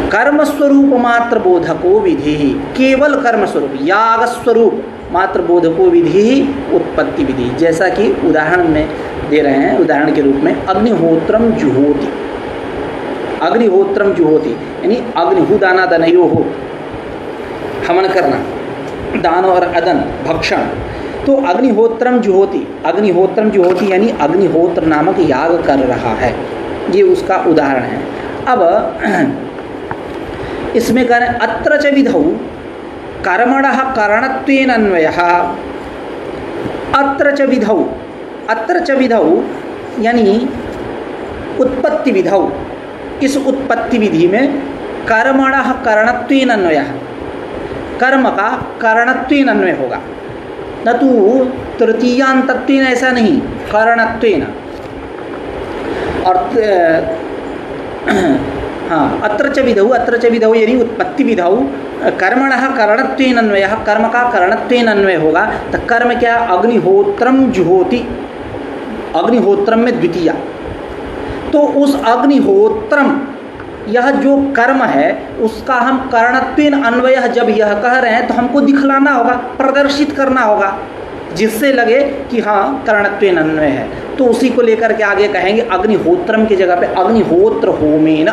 कर्म स्वरूप मात्र बोधको विधि, केवल कर्म स्वरूप, याग स्वरूप मात्र बोधको विधि उत्पत्ति विधि। जैसा कि उदाहरण में दे रहे हैं, उदाहरण के रूप में अग्निहोत्रम जुहोति, अग्निहोत्रम जुहोति यानी अग्निहु दाना दनयो हो, हवन करना, दान और अदन भक्षण। तो अग्निहोत्रम जुहोति, अग्निहोत्रम जुहोति यानी अग्निहोत्र नामक याग कर रहा है, ये उसका उदाहरण है। अब इसमें कह रहे हैं अत्र च विधौ कर्मणः करणत्वेन अन्वयः। अत्र च विधौ, अत्र च विधौ यानी उत्पत्ति विधौ, इस उत्पत्ति विधि में कर्मणः करणत्वेन अन्वयः, कर्म का करणत्वेन अन्वय होगा, न तो तृतीयांतत्वेन, ऐसा नहीं, करणत्वेन। और हाँ, अत्र च विधौ, अत्र च विधौ यानी उत्पत्ति विधौ कर्मणः करणत्वेन अन्वयः, कर्म का करणत्वेन अन्वय होगा। तो कर्म क्या, अग्निहोत्रम जुहोति, अग्निहोत्रम में द्वितीया। तो उस अग्निहोत्रम, यह जो कर्म है उसका हम करणत्वेन अन्वयः जब यह कह रहे हैं तो हमको दिखलाना होगा, प्रदर्शित करना होगा, जिससे लगे कि हाँ करणत्वेन अन्वय है। तो उसी को लेकर के आगे कहेंगे अग्निहोत्रम की जगह पे अग्निहोत्र होमेन,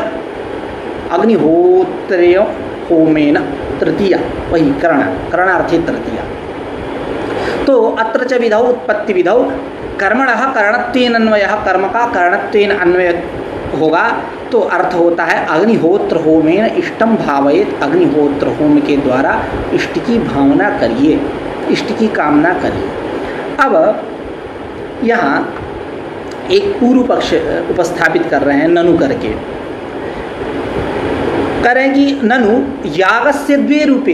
अग्निहोत्रेय होमेन तृतीया, वही करण, करणार्थी तृतीया। तो अत्र च विधौ उत्पत्ति विधौ कर्मणः करणत्वेन अन्वयः, कर्म का करणत्वेन अन्वय होगा। तो अर्थ होता है अग्निहोत्र होमेन इष्टम भावयेत, अग्निहोत्र होम के द्वारा इष्ट की भावना करिए, इष्ट की कामना करिए। अब यहाँ एक पूर्व पक्ष उपस्थापित कर रहे हैं ननु करके, कह रहे हैं कि ननु यागस्य द्वे रूपे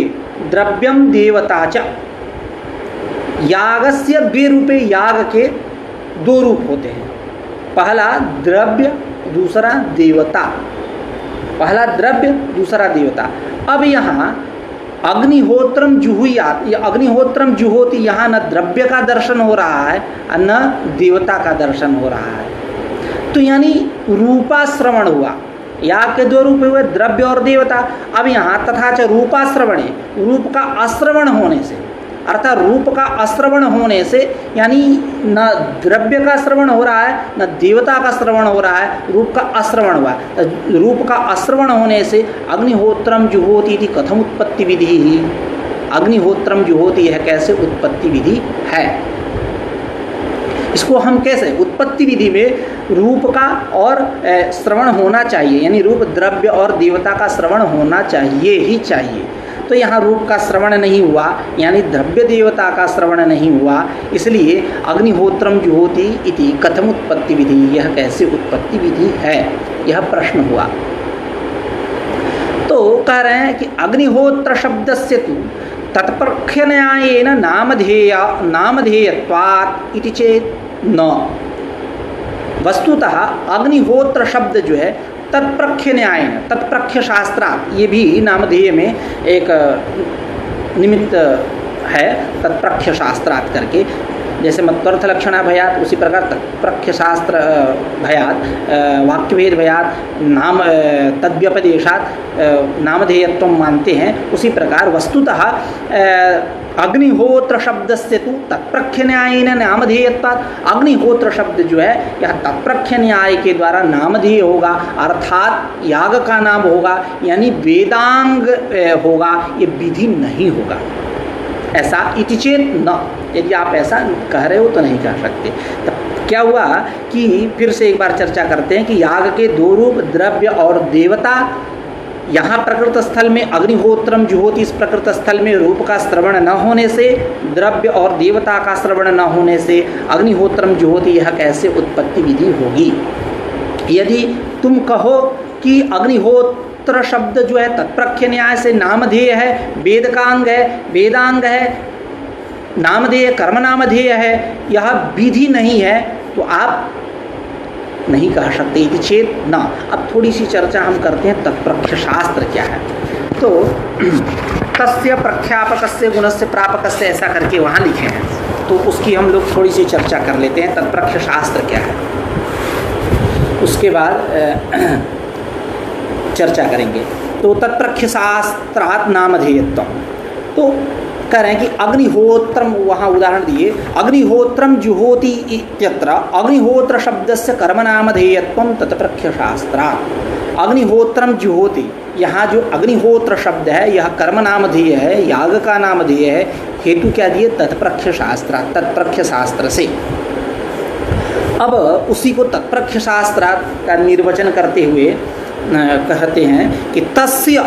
द्रव्यम देवता च, यागस्य द्वे रूपे, याग के 2 रूप होते हैं, पहला द्रव्य दूसरा देवता, पहला द्रव्य दूसरा देवता। अब यहाँ अग्निहोत्रम जुहुयात, ये अग्निहोत्रम जुहोति, यहाँ न द्रव्य का दर्शन हो रहा है न देवता का दर्शन हो रहा है। तो यानी रूपाश्रवण हुआ, याग के दो रूप हुए, द्रव्य और देवता। अब यहाँ तथा च रूपाश्रवणे, रूप का अश्रवण होने से, अर्थात रूप का अश्रवण होने से, यानी न द्रव्य का श्रवण हो रहा है न देवता का श्रवण हो रहा है, रूप का अश्रवण हुआ। रूप का अश्रवण होने से अग्निहोत्रम जुहोति इति कथम उत्पत्ति विधि ही, अग्निहोत्रम जुहोति यह कैसे उत्पत्ति विधि है। इसको हम कैसे, उत्पत्ति विधि में रूप का और श्रवण होना चाहिए, यानी रूप द्रव्य और देवता का श्रवण होना चाहिए ही चाहिए। तो यहाँ रूप का श्रवण नहीं हुआ, यानी द्रव्य देवता का श्रवण नहीं हुआ, इसलिए अग्निहोत्रम जुहोति इति कथम उत्पत्ति विधि, यह कैसे उत्पत्ति विधि है, यह प्रश्न हुआ। तो कह रहे हैं कि अग्निहोत्र शब्दस्य तु तत्प्रख्य न्यायेन नामधेयत्वात् इति चेत् न। वस्तुतः अग्निहोत्र शब्द जो है तत्प्रख्य न्यायेन, तत्प्रख्य शास्त्रात्, ये भी नामधेय में एक निमित्त है, तत्प्रख्य शास्त्रात् करके, जैसे मत्वर्थ लक्षणा भयात उसी प्रकार तत्प्रख्य शास्त्र भयात, वाक्यभेद भयात, नाम तद्व्यपदेशात नामधेयत्व मानते हैं, उसी प्रकार वस्तुतः अग्निहोत्र शब्दस्य तु तत्प्रख्य न्यायेन नामधेयत्वात्, अग्निहोत्र शब्द जो है यह तत्प्रख्य न्याय के द्वारा नामधेय होगा, अर्थात याग का नाम होगा, यानी वेदांग होगा, ये विधि नहीं होगा। ऐसा इति चेत न, यदि आप ऐसा कह रहे हो तो नहीं कह सकते। तब क्या हुआ कि फिर से एक बार चर्चा करते हैं कि याग के दो रूप द्रव्य और देवता, यहाँ प्रकृत स्थल में अग्निहोत्रम जुहोति, इस प्रकृत स्थल में रूप का श्रवण न होने से, द्रव्य और देवता का श्रवण न होने से अग्निहोत्रम जुहोति, यह कैसे उत्पत्ति विधि होगी। यदि तुम कहो कि अग्निहोत्र शब्द जो है तत्प्रख्य न्याय से नामधेय है, वेद का अंग है, वेदांग है, नामधेय कर्म नामधेय है, यह विधि नहीं है, तो आप नहीं कह सकते इति चेत न। अब थोड़ी सी चर्चा हम करते हैं तत्प्रख्य शास्त्र क्या है। तो तस्य प्रख्यापकस्य गुणस्य प्रापकस्य ऐसा करके वहाँ लिखे हैं, तो उसकी हम लोग थोड़ी सी चर्चा कर लेते हैं, तत्प्रख्य शास्त्र क्या है, उसके बाद चर्चा करेंगे। तो तत्प्रख्य शास्त्रात् नामधेयत्व, तो कह रहे हैं कि अग्निहोत्रम, वहाँ उदाहरण दिए, अग्निहोत्रम जुहोति इत्यत्र अग्निहोत्र शब्दस्य कर्मनामधेयत्वं तत्प्रख्य शास्त्रात्। अग्निहोत्रम जुहोति, यहाँ जो अग्निहोत्र शब्द है यह कर्मनामधेय है, याग का नामधेय है, हेतु क्या दिए, तत्प्रख्य शास्त्रात्, तत्प्रख्य शास्त्र से। अब उसी को तत्प्रख्य शास्त्रात् का निर्वचन करते हुए कहते हैं कि तस्य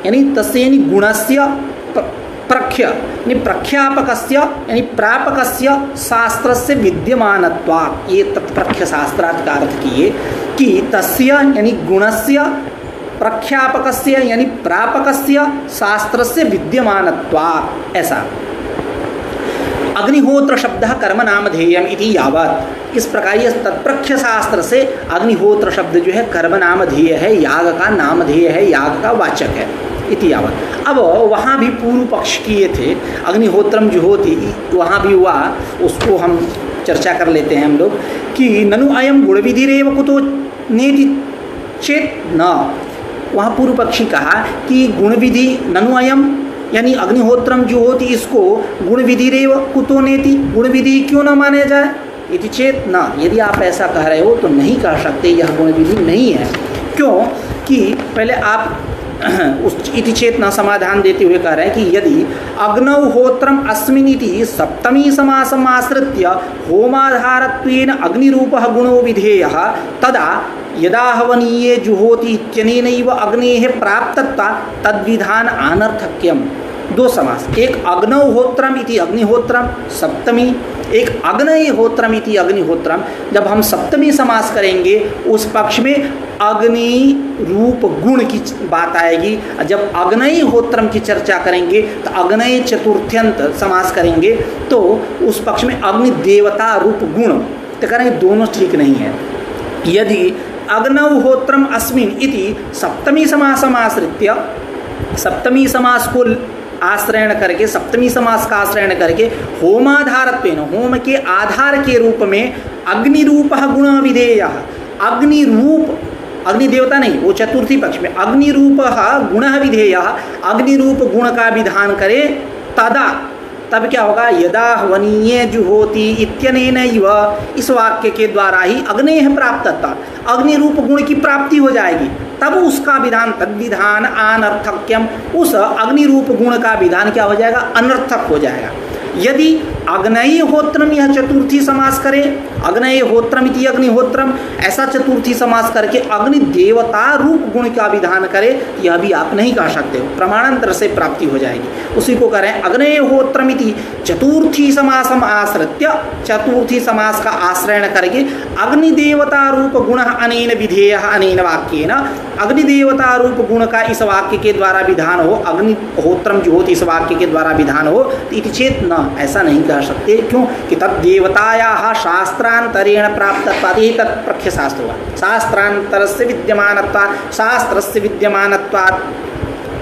यानी गुणस्य प्रख्य यानी प्रख्यापकस्य यानी प्रापकस्य शास्त्रस्य विद्यमानत्वात्, ये तत्प्रख्य शास्त्रात् का अर्थ किए कि तस्य यानी गुणस्य, प्रख्यापकस्य यानी प्रापकस्य शास्त्रस्य विद्यमानत्वात्, ऐसा। अग्निहोत्र शब्द कर्म नामधेयम इति यावत्, इस प्रकार ये तत्प्रख्य शास्त्र से अग्निहोत्र शब्द जो है कर्म नामधेय है, याग का नामधेय है, याग का वाचक है, इति यावत्। अब वहाँ भी पूर्व पक्ष किए थे, अग्निहोत्रम जुहोति, वहाँ भी हुआ, उसको हम चर्चा कर लेते हैं हम लोग कि ननु अयम गुण विधिरेव कुतो नेति चेत न। वहाँ पूर्व पक्षी कहा कि गुण विधि ननु अयम यानी अग्निहोत्रम जुहोति, इसको गुण विधिरेव कुतो नेति, गुण विधि क्यों न माने जाए, इति चेत न, यदि आप ऐसा कह रहे हो तो नहीं कह सकते, यह गुण विधि नहीं है। क्यों कि पहले आप उस इति चेत न समाधान देते हुए कह रहे हैं कि यदि अग्नौहोत्रम अस्मिनिति सप्तमी समासम आश्रित्य होमाधारत्वेन अग्निरूपः गुणो विधेयः तदा यदा हवनीये जुहोति इत्यनेनैव अग्नेः प्राप्तत्वा तद्विधान अनर्थक्यम। दो समास, एक अग्नौहोत्रम इति अग्निहोत्रम सप्तमी, एक अग्निहोत्रम इति अग्निहोत्रम। जब हम सप्तमी समास करेंगे उस पक्ष में अग्नि रूप गुण की बात आएगी, जब अग्निहोत्रम की चर्चा करेंगे तो अग्नि चतुर्थ्यंत समास करेंगे तो उस पक्ष में अग्नि देवता रूप गुण, तो करेंगे दोनों ठीक नहीं है। यदि अग्नौहोत्रम अस्मिन् इति सप्तमी समासम आश्रित्य, सप्तमी समास को आश्रयण करके, सप्तमी समास का आश्रयण करके होमाधारत्वेन, होम के आधार के रूप में अग्निरूपः गुण विधेयः, अग्निरूप, अग्नि देवता नहीं, वो चतुर्थी पक्ष में अग्निरूपः गुणः विधेयः, अग्निरूप गुण का विधान करे तदा, तब क्या होगा, यदा हवनीय जुहोति इत्यनेनैव, इस वाक्य के द्वारा ही अग्नेह प्राप्तता, अग्नि रूप गुण की प्राप्ति हो जाएगी, तब उसका विधान तद विधान अनर्थक्यम, उस अग्नि रूप गुण का विधान क्या हो जाएगा, अनर्थक हो जाएगा। यदि अग्नयहोत्रम यह चतुर्थी समास करे, अग्नयहोत्रम इति अग्निहोत्रम, ऐसा चतुर्थी समास करके अग्नि देवता रूप गुण का विधान करे, यह भी आप नहीं कह सकते हो, प्रमाणांतर से प्राप्ति हो जाएगी। उसी को करें अग्नयहोत्रम इति चतुर्थी समासम आश्रित्य, चतुर्थी समास का आश्रयण करके अग्नि देवता रूप गुण अनेन विधेयः अनेन वाक्येन, अग्नि देवता रूप गुण का इस वाक्य के द्वारा विधान हो, अग्निहोत्रम जुहोति इस वाक्य के द्वारा विधान हो, इति चेत न, ऐसा नहीं कह सकते। क्यों कि तद्देवतायाः शास्त्रांतरेण प्राप्तत्वात्, यही तत्प्रख्य शास्त्र हुआ, शास्त्रांतरस्य विद्यमानत्वात्, शास्त्रस्य विद्यमानत्वात्,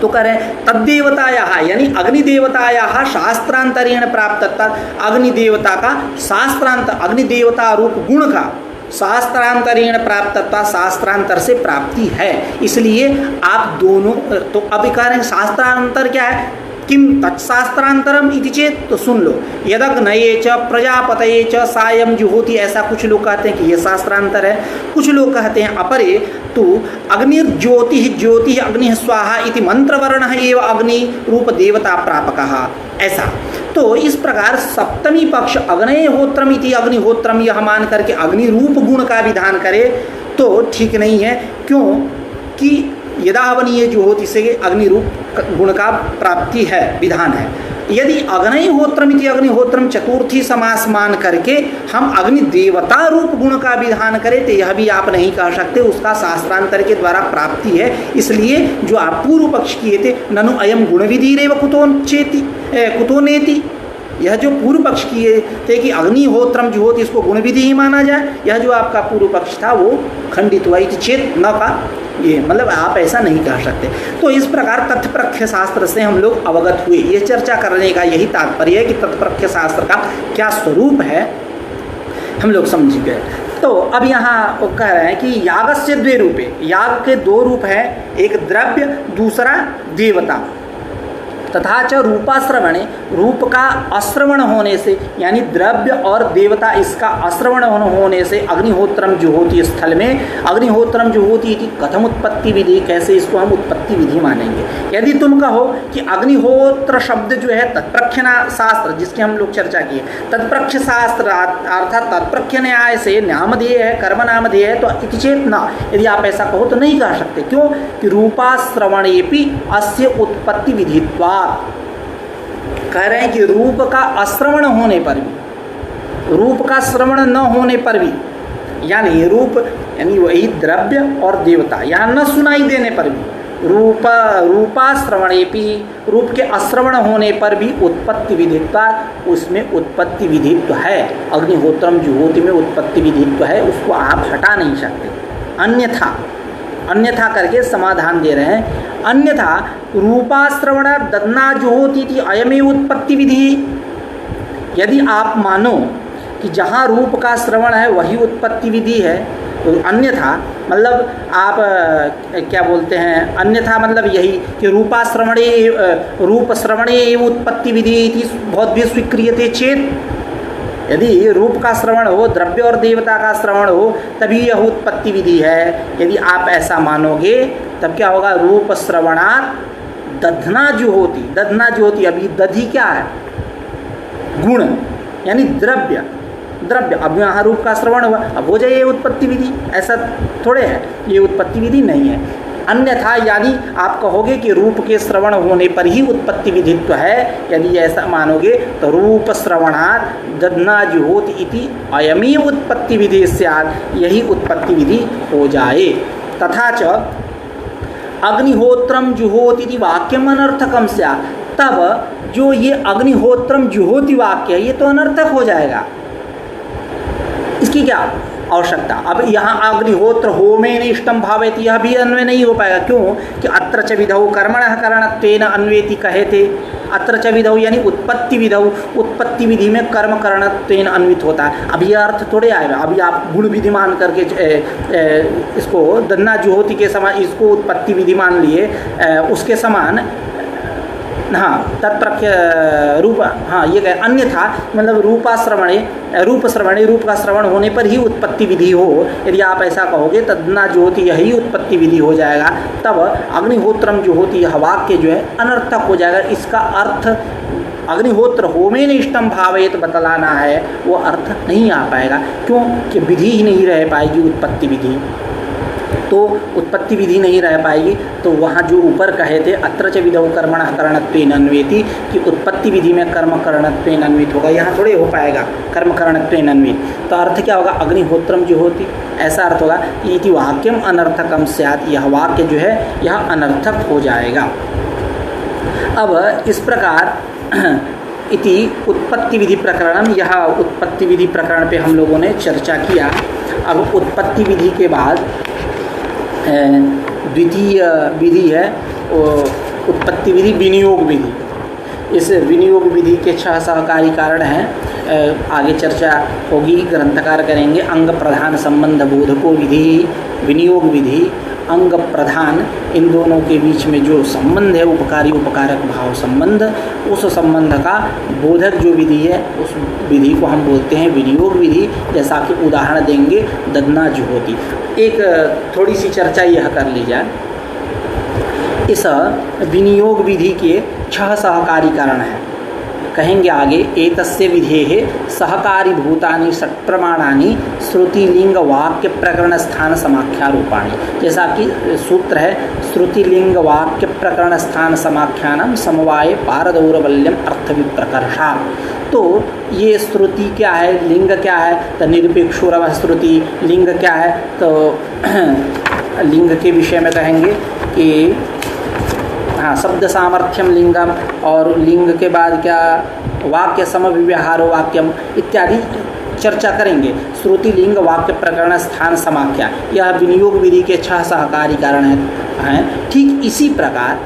तो करें तद्देवतायाः यानी अग्निदेवतायाः शास्त्रांतरेण प्राप्तत्वात्, अग्निदेवता का शास्त्रांत, अग्निदेवता रूप गुण का शास्त्रांतरेण प्राप्तत्वा, शास्त्रांतर से प्राप्ति है, इसलिए आप दोनों, तो अब कह रहे हैं शास्त्रांतर क्या है, किम तत्शास्त्रांतरम इति चेत, तो सुन लो, यदग्नये च प्रजापतये च सायं जुहोति, ऐसा कुछ लोग कहते हैं कि ये शास्त्रांतर है, कुछ लोग कहते हैं अपरे तो अग्निर्ज्योति ज्योति अग्नि स्वाहा इति मंत्रवर्ण एव अग्नि रूप देवता प्रापकः, ऐसा। तो इस प्रकार सप्तमी पक्ष अग्नयहोत्रम इति अग्निहोत्रम यह मान करके अग्नि रूप गुण का विधान करे तो ठीक नहीं है। क्यों कि यदावनीय जुहोति से अग्नि रूप गुण का प्राप्ति है, विधान है। यदि अग्निहोत्रम इति अग्निहोत्रम चतुर्थी समास मान करके हम अग्नि देवता रूप गुण का विधान करें तो यह भी आप नहीं कह सकते, उसका शास्त्रांतर के द्वारा प्राप्ति है। इसलिए जो आप पूर्व पक्ष किए थे ननु अयम गुण विधिरेव कुतो नेति, यह जो पूर्व पक्ष किए थे कि अग्निहोत्रम जो होती इसको गुण विधि ही माना जाए, यह जो आपका पूर्व पक्ष था वो खंडित हुआ, चेत न का, ये मतलब आप ऐसा नहीं कह सकते। तो इस प्रकार तत्प्रख्य शास्त्र से हम लोग अवगत हुए। ये चर्चा करने का यही तात्पर्य है कि तत्प्रख्य शास्त्र का क्या स्वरूप है हम लोग समझ गए। तो अब यहाँ वो कह रहे हैं कि यागस्य द्वे रूपे, याग के दो रूप हैं, एक द्रव्य दूसरा देवता। तथा च रूपाश्रवणे, रूप का अश्रवण होने से यानी द्रव्य और देवता इसका अश्रवण होने से अग्निहोत्रम जुहोति स्थल में अग्निहोत्रम जुहोति इति कथम उत्पत्ति विधि, कैसे इसको हम उत्पत्ति विधि मानेंगे। यदि तुम कहो कि अग्निहोत्र शब्द जो है तत्प्रख्य शास्त्र जिसकी हम लोग चर्चा किए, तत्प्रख्य शास्त्र अर्थात तत्प्रख्य न्याय से नामधेय है, कर्म नामधेय है, तो इति चेत न, यदि आप ऐसा कहो तो नहीं कह सकते। क्यों कि रूपाश्रवणेपि अस्य उत्पत्ति विधित्वा, कह रहे हैं कि रूप का अश्रवण होने पर भी, रूप का श्रवण न होने पर भी, यानी रूप यानी वही द्रव्य और देवता यहाँ न सुनाई देने पर भी, रूपाश्रवणेपि, रूप के अश्रवण होने पर भी उत्पत्ति विधित्वा, उसमें उत्पत्ति विधित्व है। अग्निहोत्रम जुहोति में उत्पत्ति विधित्व है, उसको आप हटा नहीं सकते। अन्यथा करके समाधान दे रहे हैं। अन्यथा रूपाश्रवण ददना जुहोति इति अयमेव उत्पत्ति विधि, यदि आप मानो कि जहाँ रूप का श्रवण है वही उत्पत्ति विधि है, तो अन्यथा मतलब आप क्या बोलते हैं, अन्यथा मतलब यही कि रूपाश्रवणे रूप श्रवणे एव उत्पत्ति विधि इति भवद्भिः स्वीक्रियते चेत, यदि रूप का श्रवण हो, द्रव्य और देवता का श्रवण हो, तभी यह उत्पत्ति विधि है। यदि आप ऐसा मानोगे तब क्या होगा, रूप श्रवणात् दधना जुहोति, दधना जुहोति, अभी दधि क्या है, गुण यानी द्रव्य, अब यहाँ रूप का श्रवण हुआ, अब हो जाए उत्पत्ति विधि, ऐसा थोड़े है, ये उत्पत्ति विधि नहीं है। अन्यथा यानी आप कहोगे कि रूप के श्रवण होने पर ही उत्पत्ति विधित्व है, यदि ऐसा मानोगे तो रूप श्रवणात् दधना जुहोति इति अयमेव उत्पत्ति विधि स्यात्, यही उत्पत्ति विधि हो जाए। तथा च अग्निहोत्रम जुहोति इति वाक्यम अनर्थकम स्यात्, तब जो ये अग्निहोत्रम जुहोति वाक्य है ये तो अनर्थक हो जाएगा, इसकी क्या आवश्यकता। अब यहाँ अग्निहोत्र होमेन इष्टम भावेति, यह भी अन्वय नहीं हो पाएगा। क्यों कि अत्र च विधौ कर्मणः करणत्वेन अन्वेति कहे थे, अत्र च विधौ यानी उत्पत्ति विधौ, उत्पत्ति विधि में कर्म करणत्वेन अन्वित होता है। अब यह अर्थ थोड़े आएगा, अभी आप गुण विधि मान करके इसको दन्ना जुहोती के समान इसको उत्पत्ति विधि मान लिए, उसके समान हाँ तत्प्रख्य रूप, हाँ ये कहे अन्यथा मतलब रूपाश्रवणे रूप श्रवणे रूप का श्रवण होने पर ही उत्पत्ति विधि हो, यदि आप ऐसा कहोगे तदना जो होती यही उत्पत्ति विधि हो जाएगा, तब अग्निहोत्रम जो होती है वाक्य जो है अनर्थक हो जाएगा। इसका अर्थ अग्निहोत्र होमेन इष्टम भावेत बतलाना है, वो अर्थ नहीं आ पाएगा, क्यों कि विधि ही नहीं रह पाएगी उत्पत्ति विधि, तो उत्पत्ति विधि नहीं रह पाएगी। तो वहाँ जो ऊपर कहे थे अत्र च विधौ कर्मणः करणत्वेन अन्वेति कि उत्पत्ति विधि में कर्म करणत्वेन अन्वित होगा, यहाँ थोड़े हो पाएगा कर्म करणत्वेन अन्वित। तो अर्थ क्या होगा, अग्निहोत्रम जो होती ऐसा अर्थ होगा। इति वाक्यम अनर्थकम स्यात्, यह वाक्य जो है यह अनर्थक हो जाएगा। अब इस प्रकार इति उत्पत्ति विधि प्रकरण, यह उत्पत्ति विधि प्रकरण पे हम लोगों ने चर्चा किया। अब उत्पत्ति विधि के बाद द्वितीय विधि है उत्पत्ति विधि विनियोग विधि। इस विनियोग विधि के 6 सहकारी कारण हैं, आगे चर्चा होगी, ग्रंथकार करेंगे। अंग प्रधान संबंध बोधको विधि, विनियोग विधि, अंग प्रधान, इन दोनों के बीच में जो संबंध है उपकारी उपकारक भाव संबंध, उस संबंध का बोधक जो विधि है उस विधि को हम बोलते हैं विनियोग विधि। जैसा कि उदाहरण देंगे ददना जुहोती। एक थोड़ी सी चर्चा यह कर ली जाए, इस विनियोग विधि के 6 सहकारी कारण हैं, कहेंगे आगे। एतस्य विधेः सहकारी भूतानि षट्प्रमाणानि श्रुतिलिंग वाक्य प्रकरण स्थान समाख्यारूपाणि। जैसा कि सूत्र है श्रुतिलिंग वाक्य प्रकरण स्थान समाख्यानम समवाय पारदौर्बल्यम अर्थ विप्रकर्षा। तो ये श्रुति क्या है, लिंग क्या है, तो निरपेक्षुरव श्रुति। लिंग क्या है, तो लिंग के विषय में कहेंगे कि हाँ शब्द सामर्थ्यम लिंगम, और लिंग के बाद क्या वाक्य समव्यवहारो वाक्यम इत्यादि चर्चा करेंगे। श्रुति लिंग वाक्य प्रकरण स्थान समाख्या, यह विनियोग विधि के 6 सहकारी कारण हैं। ठीक इसी प्रकार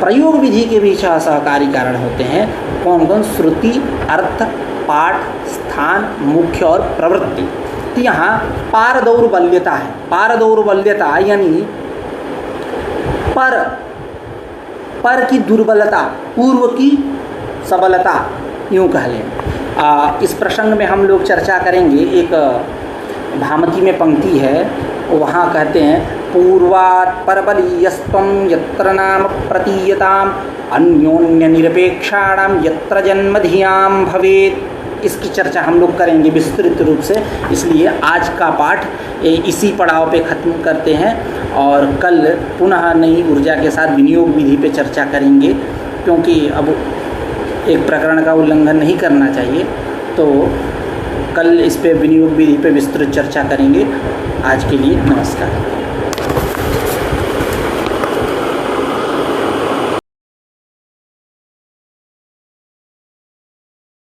प्रयोग विधि के भी 6 सहकारी कारण होते हैं। कौन कौन? श्रुति, अर्थ, पाठ, स्थान, मुख्य और प्रवृत्ति। तो यहाँ पारदौर्बल्यता है। पारदौर्बल्यता यानी पर की दुर्बलता, पूर्व की सबलता, यूँ कह लें। इस प्रसंग में हम लोग चर्चा करेंगे। एक भामती में पंक्ति है, वहाँ कहते हैं पूर्वात् परबलीयस्त्वं यत्र नाम प्रतीयताम अन्योन्य निरपेक्षाणाम यत्र जन्म धियाम भवेत्। इसकी चर्चा हम लोग करेंगे विस्तृत रूप से, इसलिए आज का पाठ इसी पड़ाव पे ख़त्म करते हैं और कल पुनः नई ऊर्जा के साथ विनियोग विधि पे चर्चा करेंगे, क्योंकि अब एक प्रकरण का उल्लंघन नहीं करना चाहिए। तो कल इस पे विनियोग विधि पे विस्तृत चर्चा करेंगे। आज के लिए नमस्कार।